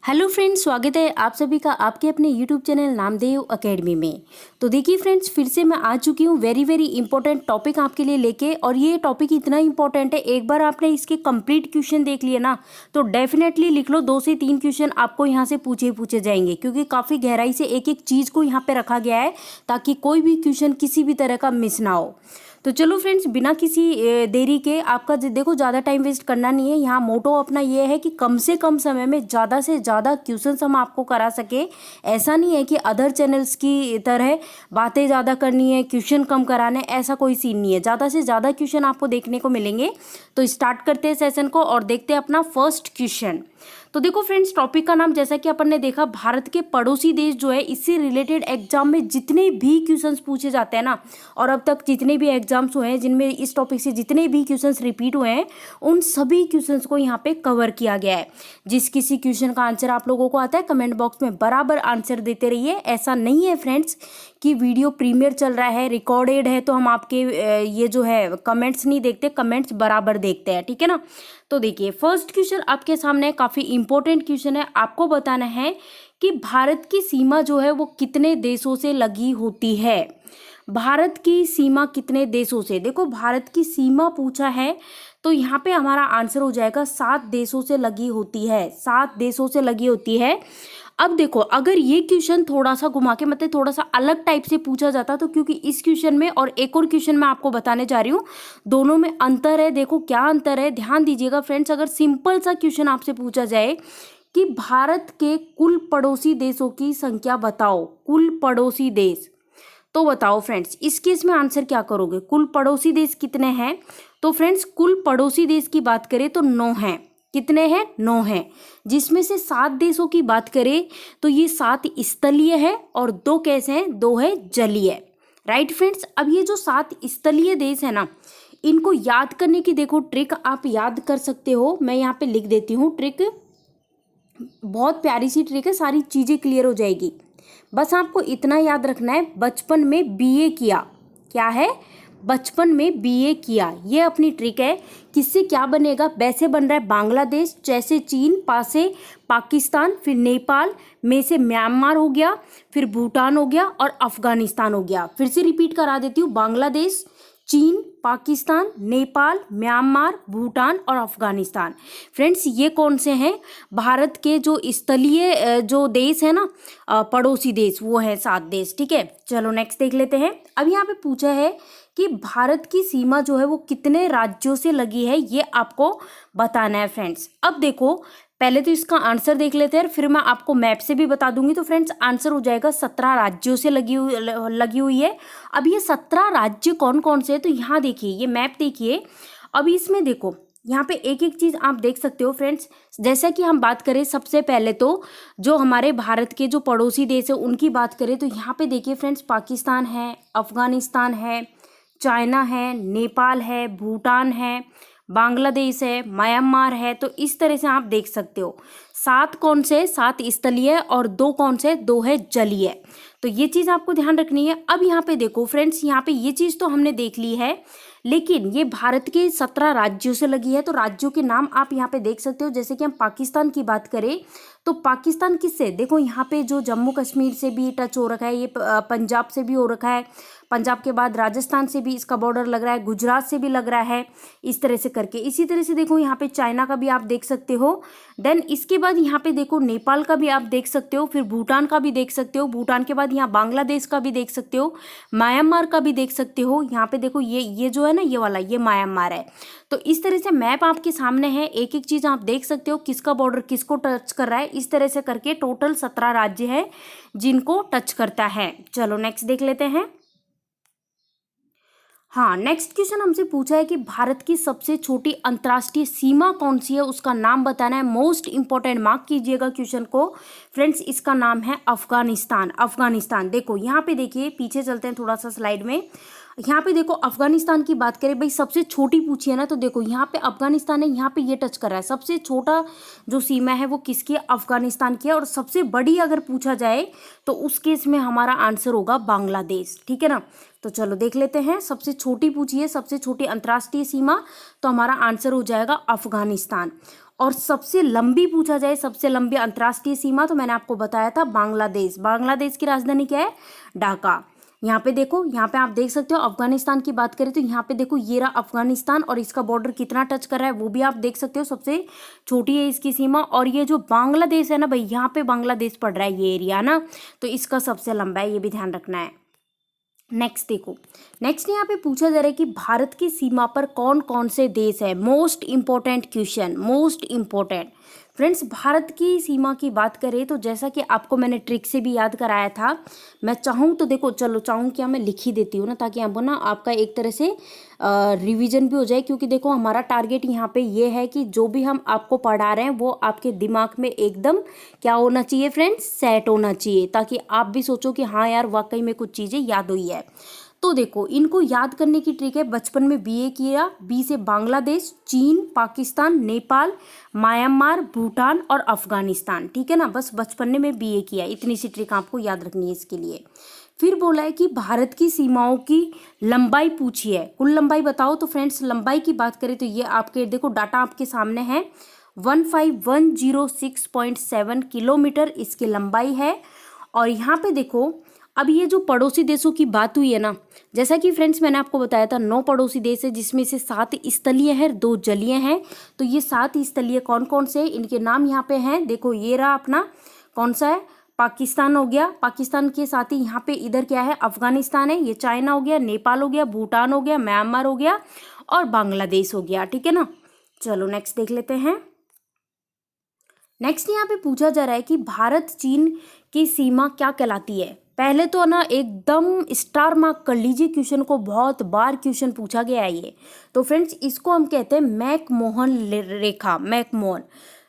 Hello friends, स्वागत है आप सभी का आपके अपने यूट्यूब चैनल नामदेव अकेडमी में। तो देखिए फ्रेंड्स, फिर से मैं आ चुकी हूँ वेरी वेरी इंपॉर्टेंट टॉपिक आपके लिए लेके। और ये टॉपिक इतना इंपॉर्टेंट है, एक बार आपने इसके कंप्लीट क्वेश्चन देख लिए ना तो डेफिनेटली लिख लो 2 से 3 क्वेश्चन आपको यहाँ से पूछे जाएंगे, क्योंकि काफ़ी गहराई से एक एक चीज़ को यहाँ पे रखा गया है ताकि कोई भी क्वेश्चन किसी भी तरह का मिस ना हो। तो चलो फ्रेंड्स, बिना किसी देरी के आपका देखो ज़्यादा टाइम वेस्ट करना नहीं है। यहाँ मोटो अपना ये है कि कम से कम समय में ज़्यादा से ज़्यादा क्वेश्चंस हम आपको करा सके। ऐसा नहीं है कि अदर चैनल्स की तरह बातें ज़्यादा करनी है, क्वेश्चन कम कराने, ऐसा कोई सीन नहीं है। ज़्यादा से ज़्यादा क्वेश्चन आपको देखने को मिलेंगे। तो स्टार्ट करते हैं सेशन को और देखते हैं अपना फर्स्ट क्वेश्चन। तो देखो फ्रेंड्स, टॉपिक का नाम जैसा कि अपन ने देखा, भारत के पड़ोसी देश जो है, इससे रिलेटेड एग्जाम में जितने भी क्वेश्चंस पूछे जाते हैं ना, और अब तक जितने भी एग्जाम्स हुए हैं जिनमें इस टॉपिक से जितने भी क्वेश्चंस रिपीट हुए हैं, उन सभी क्वेश्चंस को यहाँ पे कवर किया गया है। जिस किसी क्वेश्चन का आंसर आप लोगों को आता है, कमेंट बॉक्स में बराबर आंसर देते रहिए। ऐसा नहीं है फ्रेंड्स कि वीडियो प्रीमियर चल रहा है, रिकॉर्डेड है, तो हम आपके ये जो है कमेंट्स नहीं देखते, कमेंट्स बराबर देखते हैं, ठीक है ना। तो देखिए फर्स्ट क्वेश्चन आपके सामने काफ़ी इंपॉर्टेंट क्वेश्चन है। आपको बताना है कि भारत की सीमा जो है वो कितने देशों से लगी होती है। भारत की सीमा कितने देशों से, देखो भारत की सीमा पूछा है तो यहाँ पे हमारा आंसर हो जाएगा 7 देशों से लगी होती है। 7 देशों से लगी होती है। अब देखो, अगर ये क्वेश्चन थोड़ा सा घुमा के मतलब थोड़ा सा अलग टाइप से पूछा जाता, तो क्योंकि इस क्वेश्चन में और एक और क्वेश्चन मैं आपको बताने जा रही हूँ, दोनों में अंतर है। देखो क्या अंतर है, ध्यान दीजिएगा फ्रेंड्स। अगर सिंपल सा क्वेश्चन आपसे पूछा जाए कि भारत के कुल पड़ोसी देशों की संख्या बताओ, कुल पड़ोसी देश, तो बताओ फ्रेंड्स इस केस में आंसर क्या करोगे। कुल पड़ोसी देश कितने हैं, तो फ्रेंड्स कुल पड़ोसी देश की बात करें तो 9 हैं। कितने हैं, 9 हैं। जिसमें से 7 देशों की बात करें तो ये 7 स्थलीय है और 2 कैसे हैं, 2 है जलीय। राइट फ्रेंड्स, अब ये जो 7 स्थलीय देश है ना, इनको याद करने की देखो ट्रिक आप याद कर सकते हो। मैं यहाँ पे लिख देती हूँ ट्रिक, बहुत प्यारी सी ट्रिक है, सारी चीज़ें क्लियर हो जाएगी। बस आपको इतना याद रखना है, बचपन में बीए किया, क्या है, बचपन में बीए किया, ये अपनी ट्रिक है। किससे क्या बनेगा, वैसे बन रहा है बांग्लादेश, जैसे चीन, पासे पाकिस्तान, फिर नेपाल, में से म्यांमार हो गया, फिर भूटान हो गया और अफगानिस्तान हो गया। फिर से रिपीट करा देती हूँ, बांग्लादेश, चीन, पाकिस्तान, नेपाल, म्यांमार, भूटान और अफगानिस्तान। फ्रेंड्स ये कौन से हैं, भारत के जो स्थलीय जो देश है ना, पड़ोसी देश, वो है 7 देश, ठीक है। चलो नेक्स्ट देख लेते हैं। अब यहाँ पे पूछा है कि भारत की सीमा जो है वो कितने राज्यों से लगी है, ये आपको बताना है फ्रेंड्स। अब देखो पहले तो इसका आंसर देख लेते हैं, फिर मैं आपको मैप से भी बता दूंगी। तो फ्रेंड्स आंसर हो जाएगा 17 राज्यों से लगी हुई है। अब ये 17 राज्य कौन कौन से है, तो यहाँ देखिए ये मैप देखिए। अब इसमें देखो यहाँ पे एक एक चीज़ आप देख सकते हो फ्रेंड्स। जैसा कि हम बात करें सबसे पहले तो जो हमारे भारत के जो पड़ोसी देश है उनकी बात करें, तो यहाँ पे देखिए फ्रेंड्स पाकिस्तान है, अफगानिस्तान है, चाइना है, नेपाल है, भूटान है, बांग्लादेश है, म्यांमार है। तो इस तरह से आप देख सकते हो 7 कौन से, 7 स्थलीय और 2 कौन से, 2 है जलीय। तो ये चीज़ आपको ध्यान रखनी है। अब यहाँ पे देखो फ्रेंड्स, यहाँ पे ये चीज़ तो हमने देख ली है, लेकिन ये भारत के 17 राज्यों से लगी है। तो राज्यों के नाम आप यहाँ पे देख सकते हो। जैसे कि हम पाकिस्तान की बात करें तो पाकिस्तान किससे, देखो यहाँ पे जो जम्मू कश्मीर से भी टच हो रखा है, ये पंजाब से भी हो रखा है, पंजाब के बाद राजस्थान से भी इसका बॉर्डर लग रहा है, गुजरात से भी लग रहा है, इस तरह से करके। इसी तरह से देखो यहाँ पे चाइना का भी आप देख सकते हो। देन इसके बाद यहाँ पे देखो नेपाल का भी आप देख सकते हो, फिर भूटान का भी देख सकते हो, भूटान के बाद यहाँ बांग्लादेश का भी देख सकते हो, म्यांमार का भी देख सकते हो। यहाँ पे देखो ये जो है ना, ये वाला ये म्यांमार है। तो इस तरह से मैप आपके सामने है, एक एक चीज़ आप देख सकते हो, किसका बॉर्डर किसको टच कर रहा है। इस तरह से करके टोटल 17 राज्य है जिनको टच करता है। चलो नेक्स्ट देख लेते हैं। हाँ, नेक्स्ट क्वेश्चन हमसे पूछा है कि भारत की सबसे छोटी अंतर्राष्ट्रीय सीमा कौन सी है, उसका नाम बताना है। मोस्ट इंपॉर्टेंट, मार्क कीजिएगा क्वेश्चन को फ्रेंड्स। इसका नाम है अफगानिस्तान। अफगानिस्तान देखो यहाँ पे देखिए, पीछे चलते हैं थोड़ा सा स्लाइड में। यहाँ पे देखो अफगानिस्तान की बात करें, भाई सबसे छोटी पूछी है ना, तो देखो यहाँ पे अफगानिस्तान है, यहाँ पे ये टच कर रहा है। सबसे छोटा जो सीमा है वो किसकी है, अफगानिस्तान की है। और सबसे बड़ी अगर पूछा जाए तो उस केस में हमारा आंसर होगा बांग्लादेश, ठीक है ना। तो चलो देख लेते हैं, सबसे छोटी पूछी है, सबसे छोटी अंतर्राष्ट्रीय सीमा, तो हमारा आंसर हो जाएगा अफगानिस्तान। और सबसे लंबी पूछा जाए, सबसे लंबी अंतर्राष्ट्रीय सीमा, तो मैंने आपको बताया था बांग्लादेश। बांग्लादेश की राजधानी क्या है? ढाका। यहाँ पे देखो, यहाँ पे आप देख सकते हो। अफगानिस्तान की बात करें तो यहाँ पे देखो ये रहा अफगानिस्तान, और इसका बॉर्डर कितना टच कर रहा है वो भी आप देख सकते हो, सबसे छोटी है इसकी सीमा। और ये जो बांग्लादेश है ना भाई, यहाँ पे बांग्लादेश पड़ रहा है ये एरिया ना, तो इसका सबसे लंबा है, ये भी ध्यान रखना है। नेक्स्ट देखो, नेक्स्ट यहाँ पे पूछा जा रहा है कि भारत की सीमा पर कौन कौन से देश है। Most important question, most important. Friends, Bharat की सीमा की बात करें तो जैसा कि आपको मैंने ट्रिक से भी याद कराया था, मैं चाहूँ तो देखो, चलो चाहूँ क्या, मैं लिख ही देती हूँ ना, ताकि आपको ना आपका एक तरह से रिवीजन भी हो जाए। क्योंकि देखो हमारा टारगेट यहाँ पे ये है कि जो भी हम आपको पढ़ा रहे हैं वो आपके दिमाग में एकदम क्या होना चाहिए फ्रेंड्स, सेट होना चाहिए, ताकि आप भी सोचो कि हाँ यार वाकई में कुछ चीज़ें याद हुई है। तो देखो, इनको याद करने की ट्रिक है, बचपन में बीए किया, बी से बांग्लादेश, चीन, पाकिस्तान, नेपाल, म्यांमार, भूटान और अफगानिस्तान, ठीक है ना। बस बचपन में बीए किया, इतनी सी ट्रिक आपको याद रखनी है इसके लिए। फिर बोला है कि भारत की सीमाओं की लंबाई पूछी है, कुल लंबाई बताओ। तो फ्रेंड्स, लंबाई की बात करें तो ये आपके देखो डाटा आपके सामने है, 15106.7 किलोमीटर इसकी लंबाई है। और यहाँ पे देखो, अब ये जो पड़ोसी देशों की बात हुई है ना, जैसा कि फ्रेंड्स मैंने आपको बताया था 9 पड़ोसी देश है, जिसमें से 7 स्थलीय हैं, 2 जलीय हैं। तो ये 7 स्थलीय कौन कौन से, इनके नाम यहाँ पे हैं। देखो ये रहा अपना, कौन सा है, पाकिस्तान हो गया, पाकिस्तान के साथ ही यहाँ पे इधर क्या है, अफगानिस्तान है, ये चाइना हो गया, नेपाल हो गया, भूटान हो गया, म्यांमार हो गया और बांग्लादेश हो गया, ठीक है ना। चलो नेक्स्ट देख लेते हैं। नेक्स्ट यहाँ पे पूछा जा रहा है कि भारत चीन की सीमा क्या कहलाती है। पहले तो ना एकदम स्टार मार्क कर लीजिए क्वेश्चन को, बहुत बार क्वेश्चन पूछा गया है ये। तो फ्रेंड्स, इसको हम कहते हैं मैकमोहन रेखा। मैकमोहन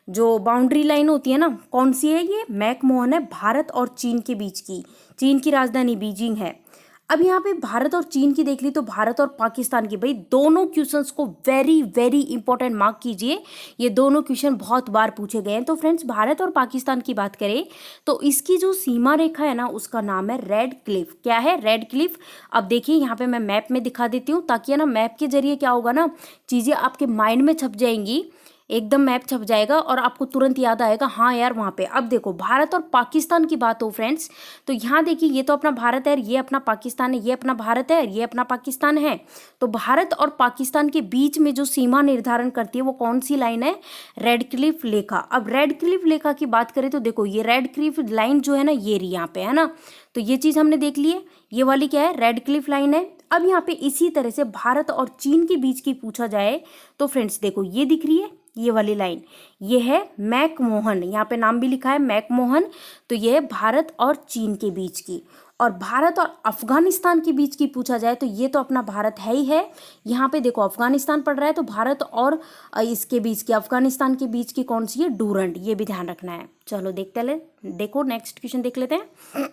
जो बाउंड्री लाइन होती है ना, कौन सी है ये, मैकमोहन है, भारत और चीन के बीच की। चीन की राजधानी बीजिंग है। अब यहाँ पे भारत और चीन की देख ली, तो भारत और पाकिस्तान की, भाई दोनों क्वेश्चंस को वेरी वेरी इंपॉर्टेंट मार्क कीजिए, ये दोनों क्वेश्चन बहुत बार पूछे गए हैं। तो फ्रेंड्स, भारत और पाकिस्तान की बात करें तो इसकी जो सीमा रेखा है ना, उसका नाम है रेड क्लिफ। क्या है, रेड क्लिफ। अब देखिए यहाँ पे मैं मैप में दिखा देती हूँ, ताकि है ना मैप के जरिए क्या होगा ना, चीज़ें आपके माइंड में छप जाएंगी, एकदम मैप छप जाएगा और आपको तुरंत याद आएगा हाँ यार वहाँ पे। अब देखो, भारत और पाकिस्तान की बात हो फ्रेंड्स, तो यहाँ देखिए ये तो अपना भारत है, ये अपना पाकिस्तान है, ये अपना भारत है, ये अपना पाकिस्तान है। तो भारत और पाकिस्तान के बीच में जो सीमा निर्धारण करती है वो कौन सी लाइन है, रेड क्लिफ लेखा। अब रेड क्लिफ लेखा की बात करें तो देखो ये रेड क्लिफ लाइन जो है ना, ये रही यहाँ पे है ना, तो ये चीज़ हमने देख ली है, ये वाली क्या है, रेड क्लिफ लाइन है। अब यहाँ पे इसी तरह से भारत और चीन के बीच की पूछा जाए तो फ्रेंड्स देखो ये दिख रही है, ये वाली लाइन, ये है मैकमोहन, यहाँ पे नाम भी लिखा है मैकमोहन। तो ये है भारत और चीन के बीच की। और भारत और अफगानिस्तान के बीच की पूछा जाए तो ये तो अपना भारत है ही है, यहाँ पे देखो अफगानिस्तान पड़ रहा है, तो भारत और इसके बीच की, अफगानिस्तान के बीच की कौन सी है, डूरंड, ये भी ध्यान रखना है। चलो देखते ले, देखो नेक्स्ट क्वेश्चन देख लेते हैं।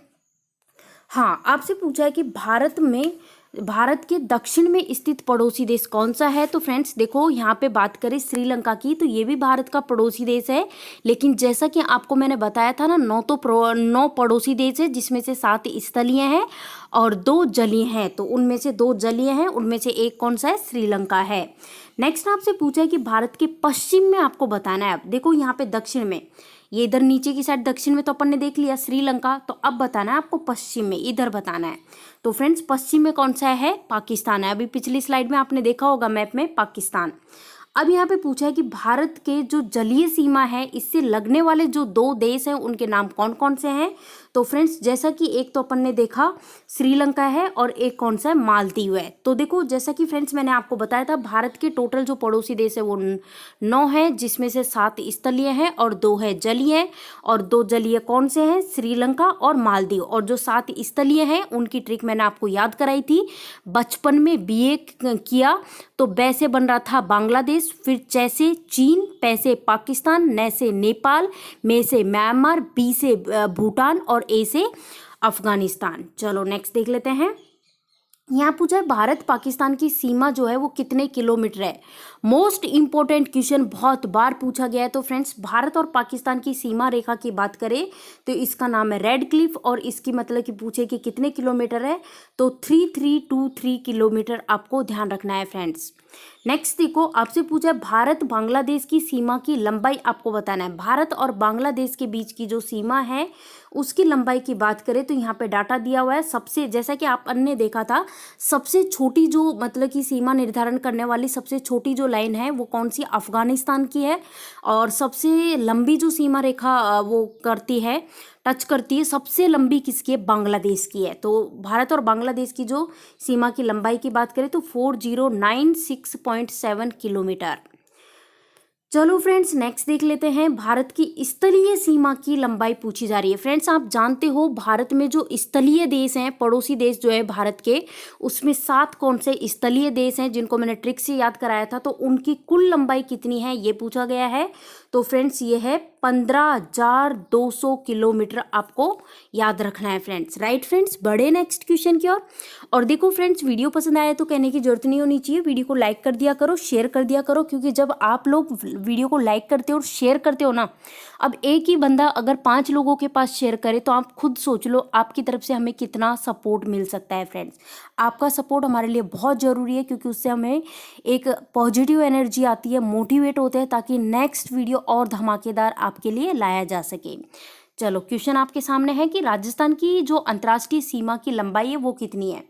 हाँ, आपसे पूछा है कि भारत के दक्षिण में स्थित पड़ोसी देश कौन सा है। तो फ्रेंड्स देखो, यहाँ पे बात करें श्रीलंका की, तो ये भी भारत का पड़ोसी देश है। लेकिन जैसा कि आपको मैंने बताया था ना, 9 पड़ोसी देश है, जिसमें से 7 स्थलीय हैं और 2 जलीय हैं। तो उनमें से 2 जलीय हैं, उनमें से एक कौन सा है, श्रीलंका है। नेक्स्ट आपसे पूछा है कि भारत के पश्चिम में आपको बताना है। अब देखो यहाँ पे दक्षिण में, ये इधर नीचे की साइड दक्षिण में तो अपन ने देख लिया श्रीलंका, तो अब बताना है आपको पश्चिम में, इधर बताना है। तो फ्रेंड्स, पश्चिम में कौन सा है, पाकिस्तान है। अभी पिछली स्लाइड में आपने देखा होगा मैप में पाकिस्तान। अब यहाँ पे पूछा है कि भारत के जो जलीय सीमा है, इससे लगने वाले जो 2 देश हैं उनके नाम कौन कौन से हैं। तो फ्रेंड्स, जैसा कि एक तो अपन ने देखा श्रीलंका है और एक कौन सा है, मालदीव है। तो देखो जैसा कि फ्रेंड्स मैंने आपको बताया था, भारत के टोटल जो पड़ोसी देश है वो 9 है, जिसमें से 7 स्थलीय हैं और 2 है जलीय। और 2 जलीय कौन से हैं, श्रीलंका और मालदीव। और जो 7 स्थलीय हैं उनकी ट्रिक मैंने आपको याद कराई थी, बचपन में बीए किया। तो बै से बन रहा था बांग्लादेश, फिर च से चीन, पै से पाकिस्तान, न से नेपाल, मे से म्यांमार, बी से भूटान और ए से अफगानिस्तान। चलो नेक्स्ट देख लेते हैं। यहाँ पूछा है भारत पाकिस्तान की सीमा जो है वो कितने किलोमीटर है। मोस्ट इम्पोर्टेंट क्वेश्चन बहुत बार पूछा गया है। तो फ्रेंड्स, भारत और पाकिस्तान की सीमा रेखा की बात करें तो इसका नाम है रेड क्लिफ, और इसकी मतलब कि पूछे कि कितने किलोमीटर है, तो 3323 किलोमीटर आपको ध्यान रखना है फ्रेंड्स। नेक्स्ट देखो, आपसे पूछा है भारत बांग्लादेश की सीमा की लंबाई आपको बताना है। भारत और बांग्लादेश के बीच की जो सीमा है उसकी लंबाई की बात करें तो यहाँ पे डाटा दिया हुआ है। सबसे, जैसा कि आप अन्य देखा था, सबसे छोटी जो मतलब कि सीमा निर्धारण करने वाली सबसे छोटी जो लाइन है वो कौन सी, अफगानिस्तान की है। और सबसे लंबी जो सीमा रेखा वो करती है, टच करती है, सबसे लंबी किसकी है, बांग्लादेश की है। तो भारत और बांग्लादेश की जो सीमा की लंबाई की बात करें तो 4096.7 किलोमीटर। चलो फ्रेंड्स, नेक्स्ट देख लेते हैं। भारत की स्थलीय सीमा की लंबाई पूछी जा रही है। फ्रेंड्स, आप जानते हो भारत में जो स्थलीय देश हैं, पड़ोसी देश जो है भारत के, उसमें 7 कौन से स्थलीय देश हैं जिनको मैंने ट्रिक से याद कराया था, तो उनकी कुल लंबाई कितनी है ये पूछा गया है। तो फ्रेंड्स, ये है 15,200 किलोमीटर आपको याद रखना है फ्रेंड्स। राइट फ्रेंड्स, बढ़े नेक्स्ट क्वेश्चन की ओर। और देखो फ्रेंड्स, वीडियो पसंद आया तो कहने की जरूरत नहीं होनी चाहिए, वीडियो को लाइक कर दिया करो, शेयर कर दिया करो, क्योंकि जब आप लोग वीडियो को लाइक करते हो और शेयर करते हो ना, अब एक ही बंदा अगर 5 लोगों के पास शेयर करे तो आप खुद सोच लो आपकी तरफ से हमें कितना सपोर्ट मिल सकता है फ्रेंड्स। आपका सपोर्ट हमारे लिए बहुत ज़रूरी है, क्योंकि उससे हमें एक पॉजिटिव एनर्जी आती है, मोटिवेट होते हैं, ताकि नेक्स्ट वीडियो और धमाकेदार आपके लिए लाया जा सके। चलो, क्वेश्चन आपके सामने है कि राजस्थान की जो अंतर्राष्ट्रीय सीमा की लंबाई है वो कितनी है।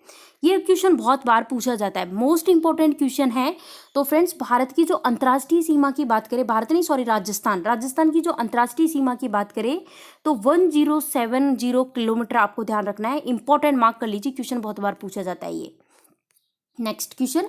ये क्वेश्चन बहुत बार पूछा जाता है, मोस्ट इंपॉर्टेंट क्वेश्चन है। तो फ्रेंड्स, भारत की जो अंतर्राष्ट्रीय सीमा की बात करें, भारत नहीं सॉरी राजस्थान की जो अंतर्राष्ट्रीय सीमा की बात करें तो 1070 किलोमीटर आपको ध्यान रखना है। इंपॉर्टेंट, मार्क कर लीजिए, क्वेश्चन बहुत बार पूछा जाता है ये। नेक्स्ट क्वेश्चन,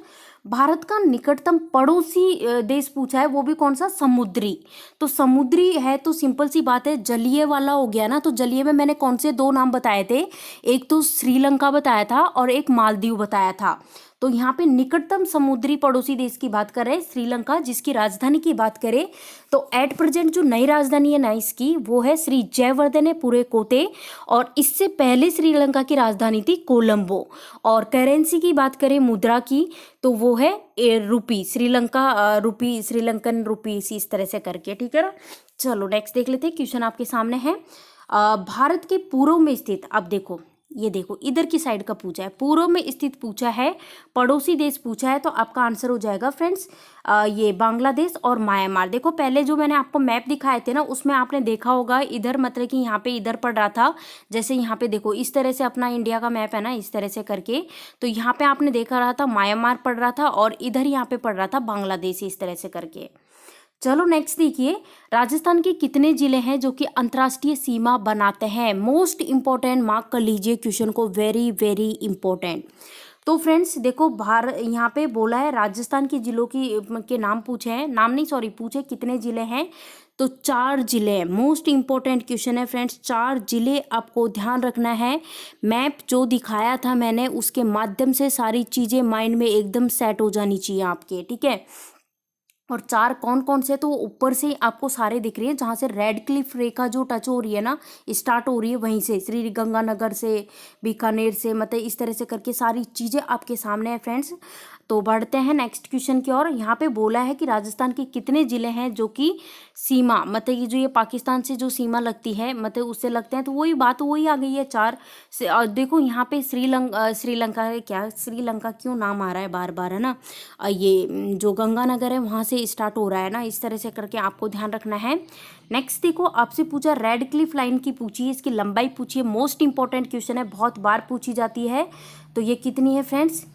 भारत का निकटतम पड़ोसी देश पूछा है, वो भी कौन सा, समुद्री। तो समुद्री है तो सिंपल सी बात है, जलीय वाला हो गया ना। तो जलीय में मैंने कौन से 2 नाम बताए थे, एक तो श्रीलंका बताया था और एक मालदीव बताया था। तो यहाँ पे निकटतम समुद्री पड़ोसी देश की बात कर रहे हैं श्रीलंका, जिसकी राजधानी की बात करें तो एट प्रेजेंट जो नई राजधानी है ना इसकी, वो है श्री जयवर्धने पुरे कोते, और इससे पहले श्रीलंका की राजधानी थी कोलंबो। और करेंसी की बात करें, मुद्रा की, तो वो है रुपी, श्रीलंका रुपी, श्रीलंकन रुपी, इस तरह से करके, ठीक है ना। चलो नेक्स्ट देख लेते हैं, क्वेश्चन आपके सामने है। भारत के पूर्व में स्थित, अब देखो ये देखो इधर की साइड का पूछा है, पूर्व में स्थित पूछा है, पड़ोसी देश पूछा है, तो आपका आंसर हो जाएगा फ्रेंड्स ये बांग्लादेश और म्यांमार। देखो पहले जो मैंने आपको मैप दिखाए थे ना, उसमें आपने देखा होगा इधर मतलब कि यहाँ पे इधर पड़ रहा था, जैसे यहाँ पे देखो इस तरह से अपना इंडिया का मैप है ना, इस तरह से करके, तो यहाँ पे आपने देखा रहा था म्यांमार पड़ रहा था, और इधर यहाँ पे पड़ रहा था बांग्लादेश, इस तरह से करके। चलो नेक्स्ट देखिए, राजस्थान के कितने जिले हैं जो कि अंतर्राष्ट्रीय सीमा बनाते हैं। मोस्ट इंपॉर्टेंट, मार्क कर लीजिए क्वेश्चन को, वेरी वेरी इंपॉर्टेंट। तो फ्रेंड्स देखो, भारत यहाँ पे बोला है राजस्थान के जिलों के नाम पूछे हैं, नाम नहीं सॉरी पूछे कितने जिले हैं, तो 4 जिले हैं। मोस्ट इंपॉर्टेंट क्वेश्चन है फ्रेंड्स, 4 जिले आपको ध्यान रखना है। मैप जो दिखाया था मैंने उसके माध्यम से सारी चीज़ें माइंड में एकदम सेट हो जानी चाहिए आपके, ठीक है। और 4 कौन कौन से, तो ऊपर से आपको सारे दिख रही है, जहाँ से रेड क्लिफ रेखा जो टच हो रही है ना, स्टार्ट हो रही है वहीं से, श्री गंगानगर से, बीकानेर से, मतलब इस तरह से करके सारी चीज़ें आपके सामने है फ्रेंड्स। तो बढ़ते हैं नेक्स्ट क्वेश्चन की ओर। यहाँ पे बोला है कि राजस्थान के कितने जिले हैं जो कि सीमा, मतलब ये जो ये पाकिस्तान से जो सीमा लगती है, मतलब उससे लगते हैं, तो वही बात वही आ गई है 4 से। और देखो यहाँ पे श्रीलंका क्या, श्रीलंका क्यों नाम आ रहा है बार बार, है ना, ये जो गंगानगर है वहाँ से स्टार्ट हो रहा है ना, इस तरह से करके आपको ध्यान रखना है। नेक्स्ट देखो, आपसे पूछा रेड क्लिफ लाइन की पूछी है, इसकी लंबाई पूछी है, मोस्ट इंपॉर्टेंट क्वेश्चन है, बहुत बार पूछी जाती है। तो ये कितनी है फ्रेंड्स,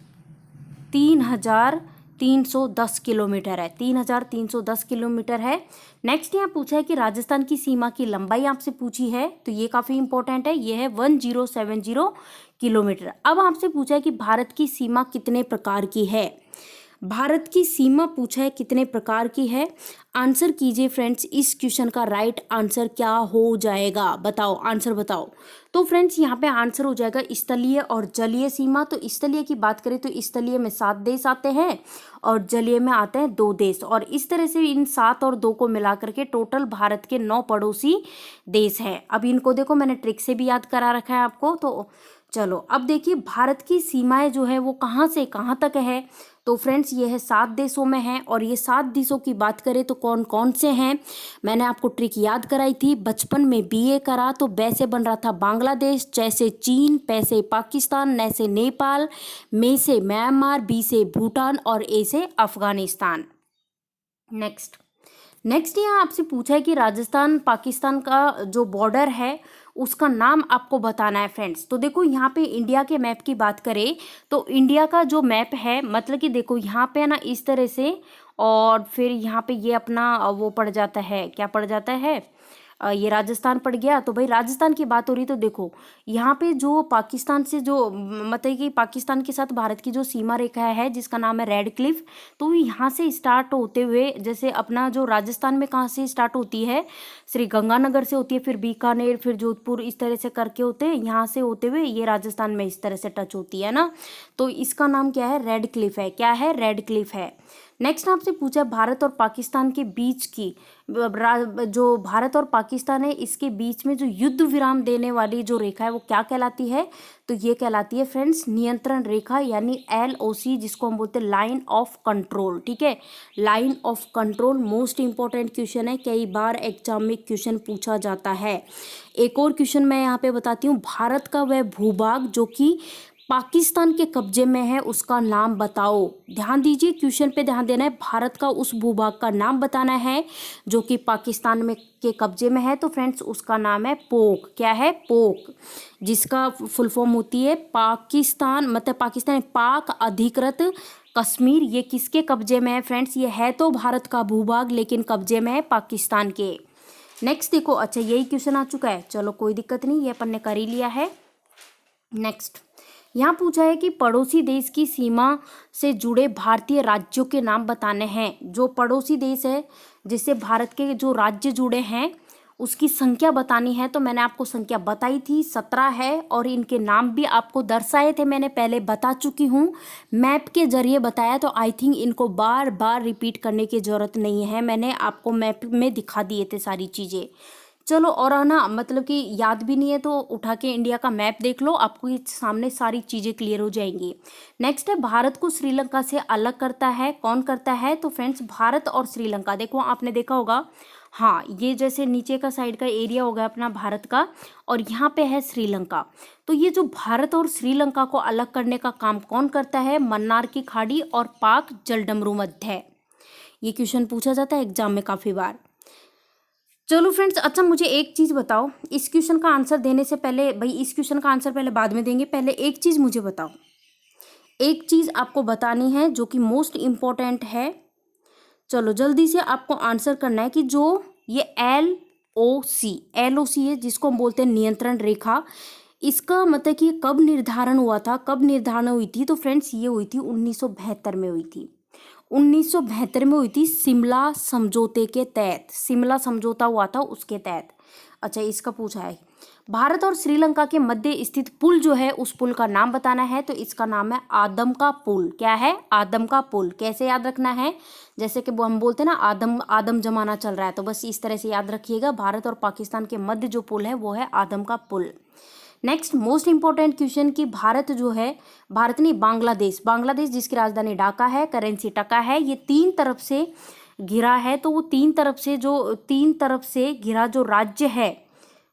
3,310 किलोमीटर है, 3,310 किलोमीटर है। नेक्स्ट यहाँ पूछा है कि राजस्थान की सीमा की लंबाई आपसे पूछी है, तो ये काफ़ी इंपॉर्टेंट है, ये है 1070 किलोमीटर। अब आपसे पूछा है कि भारत की सीमा कितने प्रकार की है। भारत की सीमा पूछा है कितने प्रकार की है। आंसर कीजिए फ्रेंड्स, इस क्वेश्चन का राइट आंसर क्या हो जाएगा, बताओ, आंसर बताओ। तो फ्रेंड्स यहाँ पे आंसर हो जाएगा स्थलीय और जलीय सीमा। तो स्थलीय की बात करें तो स्थलीय में 7 देश आते हैं और जलीय में आते हैं 2 देश, और इस तरह से इन 7 और 2 को मिला करके टोटल भारत के 9 पड़ोसी देश हैं। अब इनको देखो मैंने ट्रिक से भी याद करा रखा है आपको। तो चलो अब देखिए, भारत की सीमाएं जो है वो कहाँ से कहाँ तक है। तो फ्रेंड्स ये है 7 देशों में है, और ये 7 देशों की बात करें तो कौन कौन से हैं, मैंने आपको ट्रिक याद कराई थी बचपन में बीए करा, तो ब से बन रहा था बांग्लादेश, च से चीन, प से पाकिस्तान, न से नेपाल, मे से म्यांमार, बी से भूटान और ए से अफगानिस्तान। नेक्स्ट यहाँ आपसे पूछा है कि राजस्थान पाकिस्तान का जो बॉर्डर है उसका नाम आपको बताना है फ्रेंड्स। तो देखो यहाँ पे इंडिया के मैप की बात करें तो इंडिया का जो मैप है, मतलब कि देखो यहाँ पे है ना इस तरह से, और फिर यहाँ पे ये अपना वो पड़ जाता है, क्या पड़ जाता है, ये राजस्थान पड़ गया। तो भाई राजस्थान की बात हो रही तो देखो यहाँ पे जो पाकिस्तान से जो मतलब कि पाकिस्तान के साथ भारत की जो सीमा रेखा है जिसका नाम है रेड क्लिफ, तो यहाँ से स्टार्ट होते हुए जैसे अपना जो राजस्थान में कहाँ से स्टार्ट होती है, श्री गंगानगर से होती है, फिर बीकानेर, फिर जोधपुर, इस तरह से करके होते हैं, यहाँ से होते हुए ये राजस्थान में इस तरह से टच होती है ना। तो इसका नाम क्या है, रेड क्लिफ है। क्या है, रेड क्लिफ है। नेक्स्ट आपसे पूछा भारत और पाकिस्तान के बीच की जो भारत और पाकिस्तान है इसके बीच में जो युद्ध विराम देने वाली जो रेखा है वो क्या कहलाती है, तो ये कहलाती है फ्रेंड्स नियंत्रण रेखा, यानी LOC, जिसको हम बोलते हैं लाइन ऑफ कंट्रोल। ठीक है, line of control most important question है, कई बार एग्जाम में क्वेश्चन पूछा जाता है। एक और क्वेश्चन मैं यहाँ पे बताती हूँ, भारत का वह भूभाग जो कि पाकिस्तान के कब्जे में है उसका नाम बताओ। ध्यान दीजिए, क्वेश्चन पे ध्यान देना है, भारत का उस भूभाग का नाम बताना है जो कि पाकिस्तान में के कब्जे में है। तो फ्रेंड्स उसका नाम है पोक। क्या है, पोक, जिसका फुल फॉर्म होती है पाकिस्तान, मतलब पाकिस्तान पाक अधिकृत कश्मीर। ये किसके कब्जे में है फ्रेंड्स, ये है तो भारत का भूभाग लेकिन कब्जे में है पाकिस्तान के। नेक्स्ट देखो, अच्छा यही क्वेश्चन आ चुका है, चलो कोई दिक्कत नहीं, ये अपन ने कर ही लिया है। नेक्स्ट यहाँ पूछा है कि पड़ोसी देश की सीमा से जुड़े भारतीय राज्यों के नाम बताने हैं। जो पड़ोसी देश है जिससे भारत के जो राज्य जुड़े हैं उसकी संख्या बतानी है। तो मैंने आपको संख्या बताई थी, 17 है, और इनके नाम भी आपको दर्शाए थे, मैंने पहले बता चुकी हूँ, मैप के जरिए बताया। तो आई थिंक इनको बार बार रिपीट करने की ज़रूरत नहीं है, मैंने आपको मैप में दिखा दिए थे सारी चीज़ें। चलो, और है ना, मतलब कि याद भी नहीं है तो उठा के इंडिया का मैप देख लो, आपको ये सामने सारी चीज़ें क्लियर हो जाएंगी। नेक्स्ट है, भारत को श्रीलंका से अलग करता है, कौन करता है, तो फ्रेंड्स भारत और श्रीलंका, देखो आपने देखा होगा, हाँ ये जैसे नीचे का साइड का एरिया होगा अपना भारत का, और यहाँ पे है श्रीलंका। तो ये जो भारत और श्रीलंका को अलग करने का काम कौन करता है, मन्नार की खाड़ी और पाक जलडमरू मध्य। ये क्वेश्चन पूछा जाता है एग्जाम में काफ़ी बार। चलो फ्रेंड्स, अच्छा मुझे एक चीज़ बताओ, इस क्वेश्चन का आंसर देने से पहले, भाई इस क्वेश्चन का आंसर पहले बाद में देंगे, पहले एक चीज़ मुझे बताओ, एक चीज़ आपको बतानी है जो कि मोस्ट इम्पोर्टेंट है। चलो जल्दी से आपको आंसर करना है कि जो ये LOC है जिसको हम बोलते हैं नियंत्रण रेखा, इसका मतलब कि कब निर्धारण हुआ था, कब निर्धारण हुई थी, तो फ्रेंड्स ये हुई थी 1972 में हुई थी। 1972 में हुई थी शिमला समझौते के तहत, शिमला समझौता हुआ था उसके तहत। अच्छा इसका पूछा है, भारत और श्रीलंका के मध्य स्थित पुल जो है उस पुल का नाम बताना है। तो इसका नाम है आदम का पुल। क्या है, आदम का पुल। कैसे याद रखना है, जैसे कि वो हम बोलते हैं ना आदम आदम जमाना चल रहा है, तो बस इस तरह से याद रखिएगा, भारत और पाकिस्तान के मध्य जो पुल है वो है आदम का पुल। नेक्स्ट मोस्ट इंपॉर्टेंट क्वेश्चन कि भारत जो है, भारत नहीं बांग्लादेश जिसकी राजधानी ढाका है, करेंसी टका है, ये 3 तरफ से घिरा है। तो वो 3 तरफ से घिरा जो राज्य है,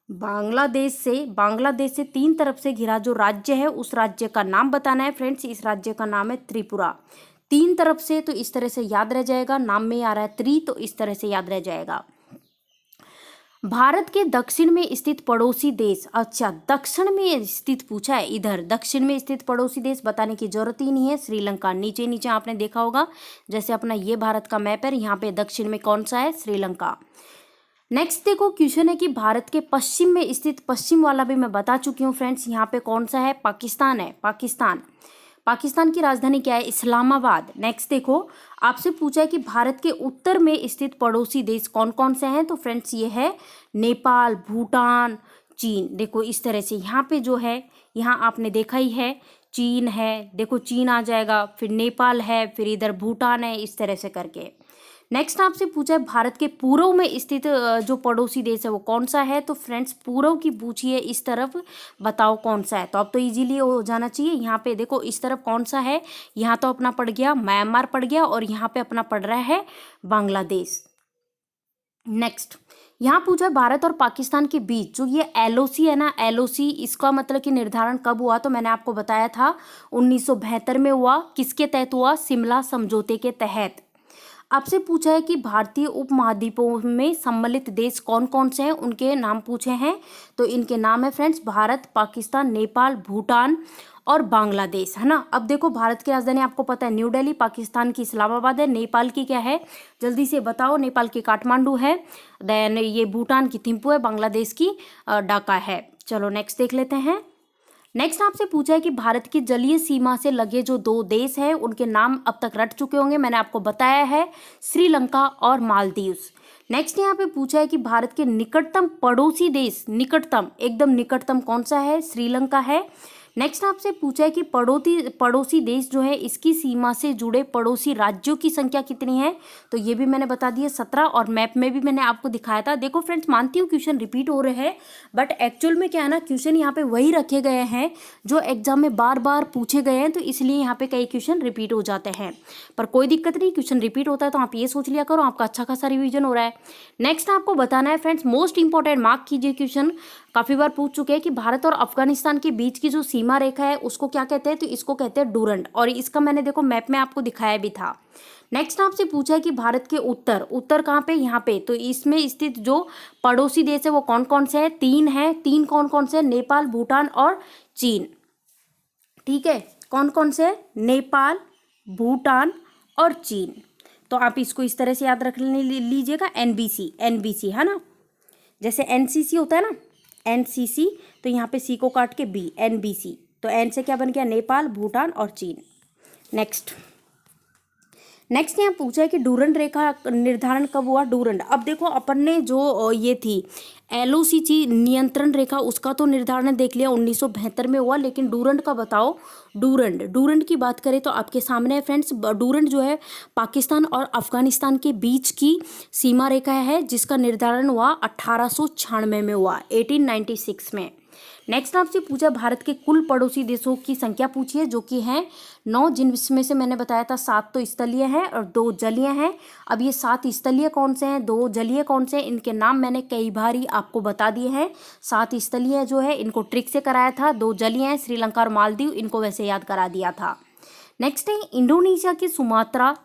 बांग्लादेश से 3 तरफ से घिरा जो राज्य है उस राज्य का नाम बताना है फ्रेंड्स। इस राज्य का नाम है त्रिपुरा। 3 तरफ से, तो इस तरह से याद रह जाएगा, नाम में आ रहा है त्रि, तो इस तरह से याद रह जाएगा। भारत के दक्षिण में स्थित पड़ोसी देश, अच्छा दक्षिण में स्थित पूछा है, इधर दक्षिण में स्थित पड़ोसी देश बताने की जरूरत ही नहीं है, श्रीलंका। नीचे नीचे आपने देखा होगा, जैसे अपना ये भारत का मैप है, यहाँ पे दक्षिण में कौन सा है, श्रीलंका। नेक्स्ट देखो क्वेश्चन है कि भारत के पश्चिम में स्थित, पश्चिम वाला भी मैं बता चुकी हूँ फ्रेंड्स, यहाँ पे कौन सा है, पाकिस्तान है, पाकिस्तान की राजधानी क्या है, इस्लामाबाद। नेक्स्ट देखो आपसे पूछा है कि भारत के उत्तर में स्थित पड़ोसी देश कौन कौन से हैं, तो फ्रेंड्स ये है नेपाल, भूटान, चीन। देखो इस तरह से यहाँ पे जो है, यहाँ आपने देखा ही है चीन है, देखो चीन आ जाएगा, फिर नेपाल है, फिर इधर भूटान है, इस तरह से करके। नेक्स्ट आपसे पूछा है भारत के पूर्व में स्थित जो पड़ोसी देश है वो कौन सा है। तो फ्रेंड्स पूर्व की पूछी है, इस तरफ बताओ कौन सा है। तो अब तो इजीली हो जाना चाहिए। यहाँ पे देखो इस तरफ कौन सा है, यहाँ तो अपना पड़ गया म्यांमार पड़ गया, और यहाँ पे अपना पड़ रहा है बांग्लादेश। नेक्स्ट यहाँ पूछा है भारत और पाकिस्तान के बीच जो ये एलओसी है ना, एलओसी इसका मतलब कि निर्धारण कब हुआ। तो मैंने आपको बताया था 1972 में हुआ। किसके तहत हुआ? शिमला समझौते के तहत। आपसे पूछा है कि भारतीय उपमहाद्वीपों में सम्मिलित देश कौन कौन से हैं, उनके नाम पूछे हैं। तो इनके नाम है फ्रेंड्स भारत, पाकिस्तान, नेपाल, भूटान और बांग्लादेश, है ना। अब देखो भारत की राजधानी आपको पता है न्यू दिल्ली, पाकिस्तान की इस्लामाबाद है, नेपाल की क्या है जल्दी से बताओ? नेपाल की काठमांडू है, देन ये भूटान की थिम्पू है, बांग्लादेश की ढाका है। चलो नेक्स्ट देख लेते हैं। नेक्स्ट आपसे पूछा है कि भारत की जलीय सीमा से लगे जो दो देश हैं उनके नाम अब तक रट चुके होंगे, मैंने आपको बताया है, श्रीलंका और मालदीव्स। नेक्स्ट यहाँ पे पूछा है कि भारत के निकटतम पड़ोसी देश, निकटतम एकदम निकटतम कौन सा है? श्रीलंका है। नेक्स्ट आपसे पूछा है कि पड़ोसी देश जो है इसकी सीमा से जुड़े पड़ोसी राज्यों की संख्या कितनी है। तो ये भी मैंने बता दी है 17, और मैप में भी मैंने आपको दिखाया था। देखो फ्रेंड्स मानती हूँ क्वेश्चन रिपीट हो रहे हैं, बट एक्चुअल में क्या है ना, क्वेश्चन यहाँ पे वही रखे गए हैं जो एग्जाम में बार बार पूछे गए हैं, तो इसलिए यहाँ पे कई क्वेश्चन रिपीट हो जाते हैं। पर कोई दिक्कत नहीं, क्वेश्चन रिपीट होता है तो आप ये सोच लिया करो आपका अच्छा खासा रिविजन हो रहा है। नेक्स्ट आपको बताना है फ्रेंड्स, मोस्ट इंपॉर्टेंट, मार्क कीजिए क्वेश्चन, काफी बार पूछ चुके हैं कि भारत और अफगानिस्तान के बीच की जो सीमा रेखा है उसको क्या कहते हैं। तो इसको कहते हैं डूरंड, और इसका मैंने देखो मैप में आपको दिखाया भी था। नेक्स्ट आपसे पूछा है कि भारत के उत्तर कहाँ पे? यहाँ पे। तो इसमें स्थित जो पड़ोसी देश है वो कौन कौन से है? 3 है। 3 कौन कौन से? नेपाल, भूटान और चीन। ठीक है, कौन कौन से? नेपाल, भूटान और चीन। तो आप इसको इस तरह से याद रख लीजिएगा, एनबीसी, एनबीसी है ना, जैसे एनसीसी होता है ना, एनसीसी, तो यहाँ पे सी को काट के बी, एनबीसी। तो एन से क्या बन गया? नेपाल, भूटान और चीन। नेक्स्ट यहाँ पूछा है कि डूरंड रेखा निर्धारण कब हुआ? डूरंड, अब देखो अपन ने जो ये थी एलओसी थी नियंत्रण रेखा, उसका तो निर्धारण देख लिया 1972 में हुआ, लेकिन डूरंड का बताओ। डूरंड की बात करें तो आपके सामने है फ्रेंड्स, डूरंड जो है पाकिस्तान और अफगानिस्तान के बीच की सीमा रेखा है, जिसका निर्धारण हुआ 1896 में हुआ, 1896 में। नेक्स्ट आपसे पूछा भारत के कुल पड़ोसी देशों की संख्या पूछी है, जो कि है 9, जिनमें से मैंने बताया था 7 तो स्थलीय हैं और 2 जलीय हैं। अब ये 7 स्थलीय कौन से हैं, 2 जलीय कौन से हैं, इनके नाम मैंने कई बार ही आपको बता दिए हैं। 7 स्थलीय जो है इनको ट्रिक से कराया था, 2 जलीय हैं श्रीलंका और मालदीव, इनको वैसे याद करा दिया था। नेक्स्ट है इंडोनेशिया की सुमात्रा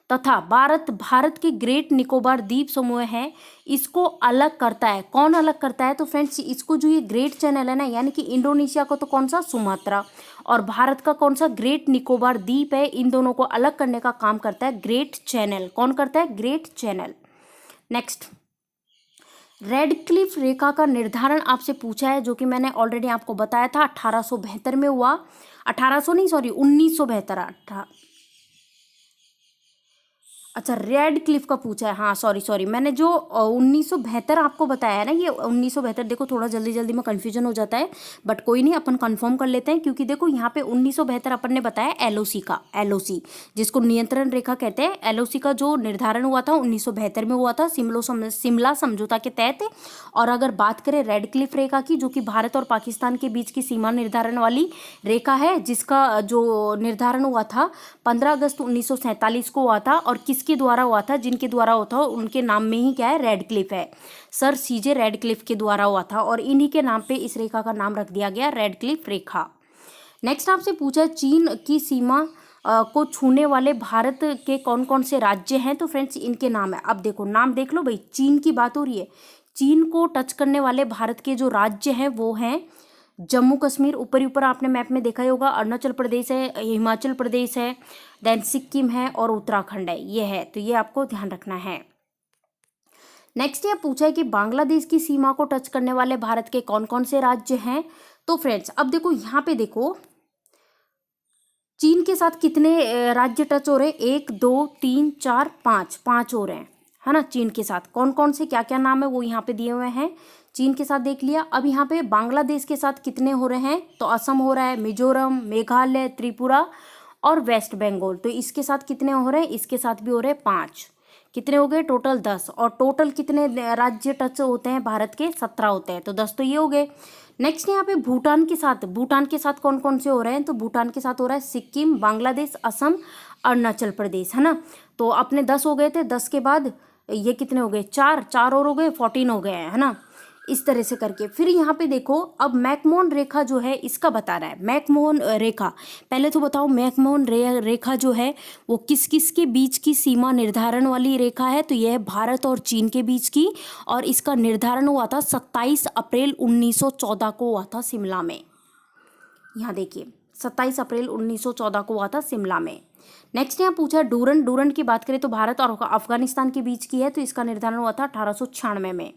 तथा भारत के ग्रेट निकोबार द्वीप समूह है, इसको अलग करता है। कौन अलग करता है? तो फ्रेंड्स इसको जो ये ग्रेट चैनल है ना, यानी कि इंडोनेशिया को तो कौन सा? सुमात्रा, और भारत का कौन सा? ग्रेट निकोबार द्वीप है, इन दोनों को अलग करने का काम करता है ग्रेट चैनल। कौन करता है? Great channel. Next Radcliffe रेखा का निर्धारण आपसे पूछा है, जो कि मैंने ऑलरेडी आपको बताया था 1872 में हुआ, 1800 नहीं सॉरी 1972। अच्छा रेड क्लिफ का पूछा है, हाँ सॉरी मैंने जो 1972 आपको बताया है ना, ये 1972, देखो थोड़ा जल्दी में कन्फ्यूजन हो जाता है, बट कोई नहीं, अपन कंफर्म कर लेते हैं, क्योंकि देखो यहाँ पे 1972 अपन ने बताया एलओसी का, एलओसी जिसको नियंत्रण रेखा कहते हैं, एलओसी का जो निर्धारण हुआ था 1972 में हुआ था शिमला समझौता के तहत। और अगर बात करें रेड क्लिफ रेखा की, जो कि भारत और पाकिस्तान के बीच की सीमा निर्धारण वाली रेखा है, जिसका जो निर्धारण हुआ था 15 अगस्त 1947 को हुआ था, और किसके द्वारा हुआ था? जिनके द्वारा हुआ था उनके नाम में ही क्या है? रेड क्लिफ है, सर सीजे रेड क्लिफ के द्वारा हुआ था, और इन्हीं के नाम पे इस रेखा का नाम रख दिया गया रेड क्लिफ रेखा। नेक्स्ट आपसे पूछा चीन की सीमा को छूने वाले भारत के कौन कौन से राज्य हैं। तो फ्रेंड्स इनके नाम है, अब देखो नाम देख लो भाई, चीन की बात हो रही है, चीन को टच करने वाले भारत के जो राज्य हैं वो हैं जम्मू कश्मीर, ऊपर आपने मैप में देखा ही होगा, अरुणाचल प्रदेश है, हिमाचल प्रदेश है, देन सिक्किम है और उत्तराखंड है, ये है, तो ये आपको ध्यान रखना है। नेक्स्ट ये पूछा है कि बांग्लादेश की सीमा को टच करने वाले भारत के कौन कौन से राज्य हैं। तो फ्रेंड्स अब देखो यहाँ पे देखो चीन के साथ कितने राज्य टच हो रहे हैं? 1 2 3 4 5 हो रहे हैं, है ना। चीन के साथ कौन कौन से क्या क्या नाम है वो यहाँ पे दिए हुए हैं, चीन के साथ देख लिया। अब यहाँ पे बांग्लादेश के साथ कितने हो रहे हैं? तो असम हो रहा है, मिजोरम, मेघालय, त्रिपुरा और वेस्ट बंगाल। तो इसके साथ कितने हो रहे हैं? इसके साथ भी हो रहे हैं 5। कितने हो गए टोटल 10, और टोटल कितने राज्य टच होते हैं भारत के 17 होते हैं, तो 10 तो ये हो गए। नेक्स्ट यहाँ पे भूटान के साथ कौन कौन से हो रहे हैं, तो भूटान के साथ हो रहा है सिक्किम, बांग्लादेश, असम, अरुणाचल प्रदेश, है ना। तो अपने 10 हो गए थे, 10 के बाद ये कितने हो गए, 4 और हो गए 14 हो गए हैं, है ना। इस तरह से करके फिर यहाँ पे देखो, अब मैकमोहन रेखा जो है इसका बता रहा है। मैकमोहन रेखा, पहले तो बताओ मैकमोहन रेखा जो है वो किस किस के बीच की सीमा निर्धारण वाली रेखा है, तो यह है भारत और चीन के बीच की, और इसका निर्धारण हुआ था 27 अप्रैल 1914 को हुआ था शिमला में। यहाँ देखिए 27 अप्रैल 1914 को हुआ था शिमला में। नेक्स्ट यहाँ पूछा डूरन की बात करें तो भारत और अफगानिस्तान के बीच की है, तो इसका निर्धारण हुआ था 1896 में।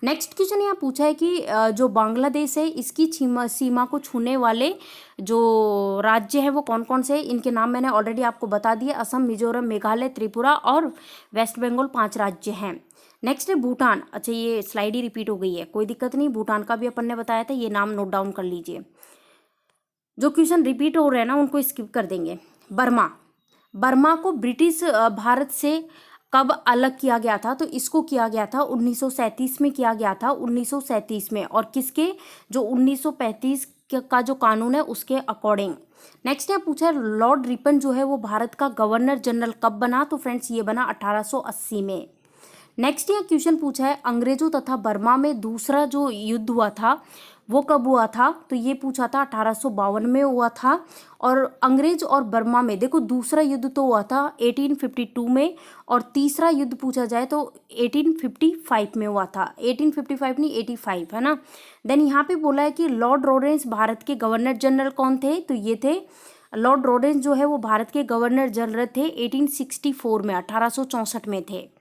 नेक्स्ट क्वेश्चन यहाँ पूछा है कि जो बांग्लादेश है इसकी सीमा को छूने वाले जो राज्य है वो कौन कौन से हैं, इनके नाम मैंने ऑलरेडी आपको बता दिए, असम, मिजोरम, मेघालय, त्रिपुरा और वेस्ट बंगाल 5 राज्य हैं। नेक्स्ट है भूटान। अच्छा ये स्लाइड ही रिपीट हो गई है, कोई दिक्कत नहीं, भूटान का भी अपन ने बताया था, ये नाम नोट डाउन कर लीजिए। जो क्वेश्चन रिपीट हो रहे हैं ना उनको स्किप कर देंगे। बर्मा को ब्रिटिश भारत से कब अलग किया गया था, तो इसको किया गया था 1937 में किया गया था, 1937 में, और किसके, जो 1935 का जो कानून है उसके अकॉर्डिंग। नेक्स्ट यहाँ पूछा है लॉर्ड रिपन जो है वो भारत का गवर्नर जनरल कब बना, तो फ्रेंड्स ये बना 1880 में। नेक्स्ट यहाँ क्वेश्चन पूछा है अंग्रेजों तथा बर्मा में दूसरा जो युद्ध हुआ था वो कब हुआ था, तो ये पूछा था 1852 में हुआ था। और अंग्रेज और बर्मा में देखो दूसरा युद्ध तो हुआ था 1852 में, और तीसरा युद्ध पूछा जाए तो 1855 में हुआ था, 1855 नहीं 85, है ना। देन यहाँ पे बोला है कि लॉर्ड लॉरेंस भारत के गवर्नर जनरल कौन थे, तो ये थे लॉर्ड लॉरेंस जो है वो भारत के गवर्नर जनरल थे 1864 में, 1864 में थे।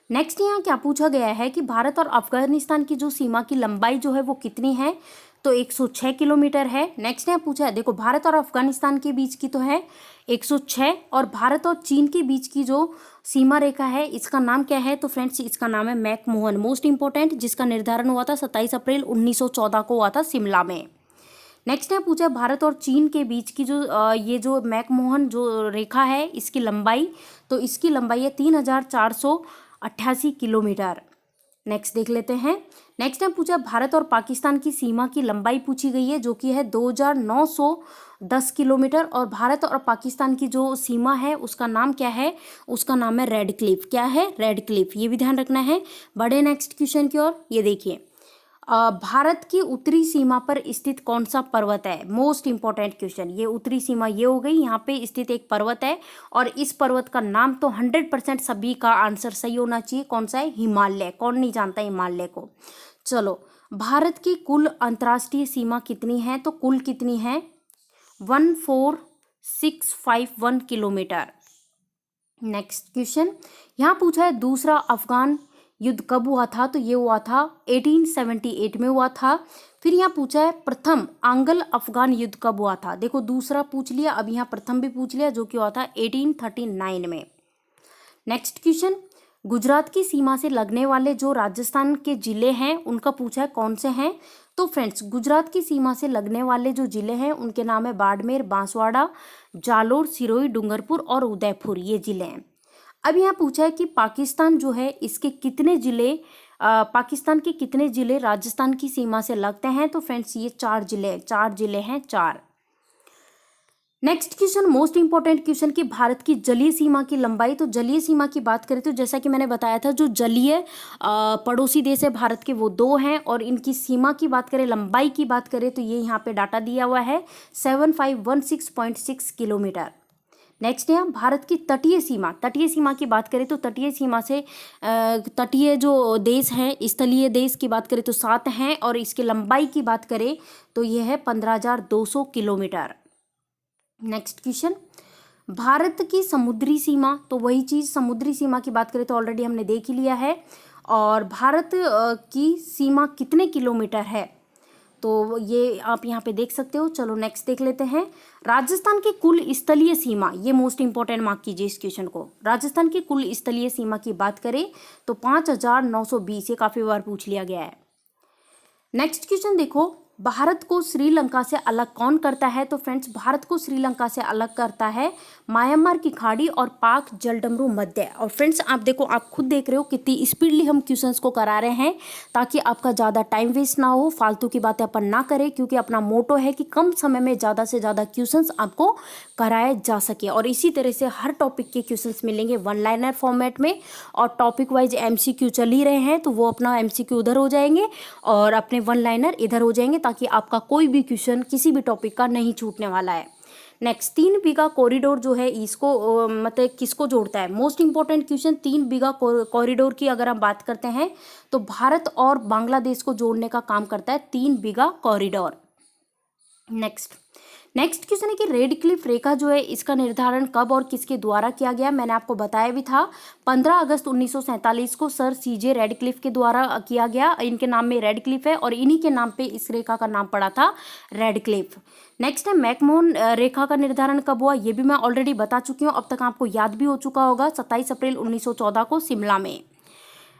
नेक्स्ट यहाँ क्या पूछा गया है कि भारत और अफगानिस्तान की जो सीमा की लंबाई जो है वो कितनी है, तो 106 किलोमीटर है। नेक्स्ट यहाँ पूछा है देखो भारत और अफगानिस्तान के बीच की तो है 106, और भारत और चीन के बीच की जो सीमा रेखा है इसका नाम क्या है, तो फ्रेंड्स इसका नाम है मैकमोहन, मोस्ट इंपॉर्टेंट, जिसका निर्धारण हुआ था 27 अप्रैल 1914 को हुआ था शिमला में। नेक्स्ट है पूछा भारत और चीन के बीच की जो ये जो मैकमोहन जो रेखा है इसकी लंबाई, तो इसकी लंबाई है 3488 किलोमीटर। नेक्स्ट देख लेते हैं। नेक्स्ट है पूछा भारत और पाकिस्तान की सीमा की लंबाई पूछी गई है जो कि है 2910 किलोमीटर, और भारत और पाकिस्तान की जो सीमा है उसका नाम क्या है, उसका नाम है रेड क्लिफ। क्या है, रेड क्लिफ, ये भी ध्यान रखना है। बढ़े नेक्स्ट क्वेश्चन की ओर। ये देखिए भारत की उत्तरी सीमा पर स्थित कौन सा पर्वत है, मोस्ट इंपॉर्टेंट क्वेश्चन। ये उत्तरी सीमा ये हो गई, यहाँ पे स्थित एक पर्वत है, और इस पर्वत का नाम तो 100% सभी का आंसर सही होना चाहिए, कौन सा है, हिमालय। कौन नहीं जानता हिमालय को। चलो भारत की कुल अंतर्राष्ट्रीय सीमा कितनी है, तो कुल कितनी है 14651 किलोमीटर। नेक्स्ट क्वेश्चन यहाँ पूछा है दूसरा अफगान युद्ध कब हुआ था, तो ये हुआ था 1878 में हुआ था। फिर यहाँ पूछा है प्रथम आंग्ल अफगान युद्ध कब हुआ था, देखो दूसरा पूछ लिया, अब यहाँ प्रथम भी पूछ लिया जो कि हुआ था 1839 में। नेक्स्ट क्वेश्चन गुजरात की सीमा से लगने वाले जो राजस्थान के जिले हैं उनका पूछा है कौन से हैं, तो फ्रेंड्स गुजरात की सीमा से लगने वाले जो जिले हैं उनके नाम है बाड़मेर, बांसवाड़ा, जालोर, सिरोही, डूंगरपुर और उदयपुर, ये जिले हैं। अब यहाँ पूछा है कि पाकिस्तान जो है इसके कितने जिले पाकिस्तान के कितने जिले राजस्थान की सीमा से लगते हैं, तो फ्रेंड्स ये 4 जिले हैं 4। Next question most important question कि भारत की जलीय सीमा की लंबाई, तो जलीय सीमा की बात करें तो जैसा कि मैंने बताया था जो जलीय पड़ोसी देश है भारत के वो 2 हैं, और इनकी सीमा की बात करें, लंबाई की बात करें तो ये यहाँ पे डाटा दिया हुआ है 7516.6 किलोमीटर। नेक्स्ट है भारत की तटीय सीमा की बात करें तो तटीय सीमा से तटीय जो देश हैं, स्थलीय देश की बात करें तो 7 हैं, और इसकी लंबाई की बात करें तो यह है 15200 किलोमीटर। नेक्स्ट क्वेश्चन भारत की समुद्री सीमा, तो वही चीज़ समुद्री सीमा की बात करें तो ऑलरेडी हमने देख ही लिया है, और भारत की सीमा कितने किलोमीटर है तो ये आप यहाँ पे देख सकते हो। चलो नेक्स्ट देख लेते हैं राजस्थान की कुल स्थलीय सीमा, ये मोस्ट इंपॉर्टेंट मार्क कीजिए इस क्वेश्चन को। राजस्थान की कुल स्थलीय सीमा की बात करें तो 5920, ये काफ़ी बार पूछ लिया गया है। नेक्स्ट क्वेश्चन देखो भारत को श्रीलंका से अलग कौन करता है? तो फ्रेंड्स, भारत को श्रीलंका से अलग करता है म्यांमार की खाड़ी और पाक जलडमरू मध्य। और फ्रेंड्स, आप देखो, आप खुद देख रहे हो कितनी स्पीडली हम क्वेश्चंस को करा रहे हैं, ताकि आपका ज़्यादा टाइम वेस्ट ना हो, फालतू की बातें अपन ना करें, क्योंकि अपना मोटो है कि कम समय में ज़्यादा से ज़्यादा क्वेश्चंस आपको कराए जा सके। और इसी तरह से हर टॉपिक के क्वेश्चंस मिलेंगे वन लाइनर फॉर्मेट में, और टॉपिक वाइज MCQ चल ही रहे हैं, तो वो अपना MCQ उधर हो जाएंगे और अपने वन लाइनर इधर हो जाएंगे, ताकि आपका कोई भी क्वेश्चन किसी भी टॉपिक का नहीं छूटने वाला है। नेक्स्ट, 3 बीघा कॉरिडोर जो है इसको मतलब किसको जोड़ता है? मोस्ट इंपॉर्टेंट क्वेश्चन, 3 बीघा कॉरिडोर की अगर हम बात करते हैं तो भारत और बांग्लादेश को जोड़ने का काम करता है 3 बीघा कॉरिडोर। नेक्स्ट क्वेश्चन है कि रेड क्लिफ रेखा जो है इसका निर्धारण कब और किसके द्वारा किया गया? मैंने आपको बताया भी था, 15 अगस्त 1947 को सर CJ रेड क्लिफ के द्वारा किया गया। इनके नाम में रेड क्लिफ है और इन्हीं के नाम पे इस रेखा का नाम पड़ा था रेड क्लिफ। नेक्स्ट है मैकमोहन रेखा का निर्धारण कब हुआ? ये भी मैं ऑलरेडी बता चुकी हूँ, अब तक आपको याद भी हो चुका होगा, 27 अप्रैल 1914 को शिमला में।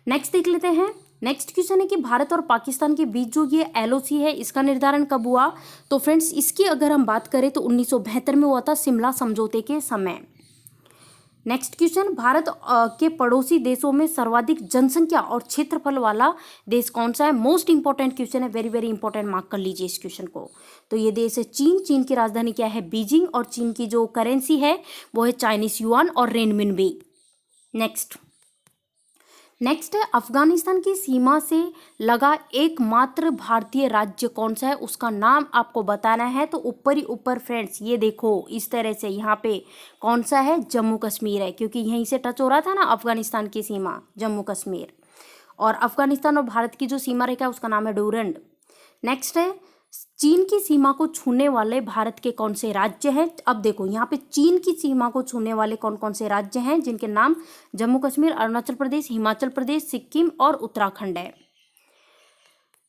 नेक्स्ट देख लेते हैं। नेक्स्ट क्वेश्चन है कि भारत और पाकिस्तान के बीच जो ये LOC है इसका निर्धारण कब हुआ? तो फ्रेंड्स, इसकी अगर हम बात करें तो 1972 में हुआ था, शिमला समझौते के समय। नेक्स्ट क्वेश्चन, भारत के पड़ोसी देशों में सर्वाधिक जनसंख्या और क्षेत्रफल वाला देश कौन सा है? मोस्ट इंपॉर्टेंट क्वेश्चन है, वेरी वेरी इंपॉर्टेंट, मार्क कर लीजिए इस क्वेश्चन को। तो ये देश है चीन। चीन की राजधानी क्या है? बीजिंग। और चीन की जो करेंसी है वो है चाइनीस युआन और रेनमिनबी। नेक्स्ट है अफगानिस्तान की सीमा से लगा एकमात्र भारतीय राज्य कौन सा है? उसका नाम आपको बताना है। तो ऊपर ही ऊपर फ्रेंड्स ये देखो, इस तरह से यहाँ पे कौन सा है? जम्मू कश्मीर है, क्योंकि यहीं से टच हो रहा था ना अफगानिस्तान की सीमा, जम्मू कश्मीर। और अफगानिस्तान और भारत की जो सीमा रेखा है उसका नाम है डूरंड। नेक्स्ट है चीन की सीमा को छूने वाले भारत के कौन से राज्य हैं? अब देखो यहाँ पे चीन की सीमा को छूने वाले कौन कौन से राज्य हैं, जिनके नाम जम्मू कश्मीर, अरुणाचल प्रदेश, हिमाचल प्रदेश, सिक्किम और उत्तराखंड है।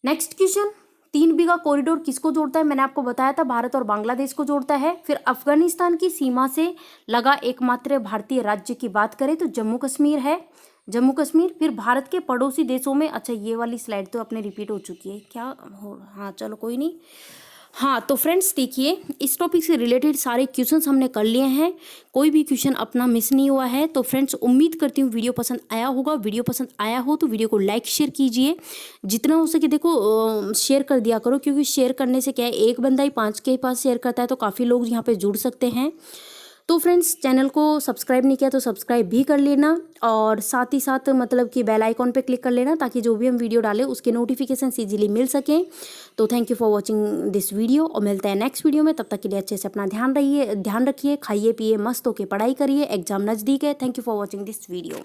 नेक्स्ट क्वेश्चन, 3 बीघा कॉरिडोर किसको जोड़ता है? मैंने आपको बताया था, भारत और बांग्लादेश को जोड़ता है। फिर अफगानिस्तान की सीमा से लगा एकमात्र भारतीय राज्य की बात करें तो जम्मू कश्मीर है, जम्मू कश्मीर। फिर भारत के पड़ोसी देशों में, अच्छा ये वाली स्लाइड तो अपने रिपीट हो चुकी है क्या? हाँ चलो कोई नहीं। हाँ तो फ्रेंड्स देखिए, इस टॉपिक से रिलेटेड सारे क्वेश्चंस हमने कर लिए हैं, कोई भी क्वेश्चन अपना मिस नहीं हुआ है। तो फ्रेंड्स उम्मीद करती हूँ वीडियो पसंद आया होगा। वीडियो पसंद आया हो तो वीडियो को लाइक शेयर कीजिए, जितना हो सके देखो शेयर कर दिया करो, क्योंकि शेयर करने से क्या है, एक बंदा ही 5 के पास शेयर करता है तो काफ़ी लोग यहाँ पे जुड़ सकते हैं। तो फ्रेंड्स चैनल को सब्सक्राइब नहीं किया तो सब्सक्राइब भी कर लेना, और साथ ही साथ मतलब कि बेल आइकॉन पे क्लिक कर लेना, ताकि जो भी हम वीडियो डालें उसके नोटिफिकेशन इजीली मिल सकें। तो thank you for watching this video, और मिलते हैं नेक्स्ट वीडियो में। तब तक के लिए अच्छे से अपना ध्यान रखिए, खाइए पिए मस्त होके पढ़ाई करिए, एग्जाम नज़दीक है। Thank you for watching this video.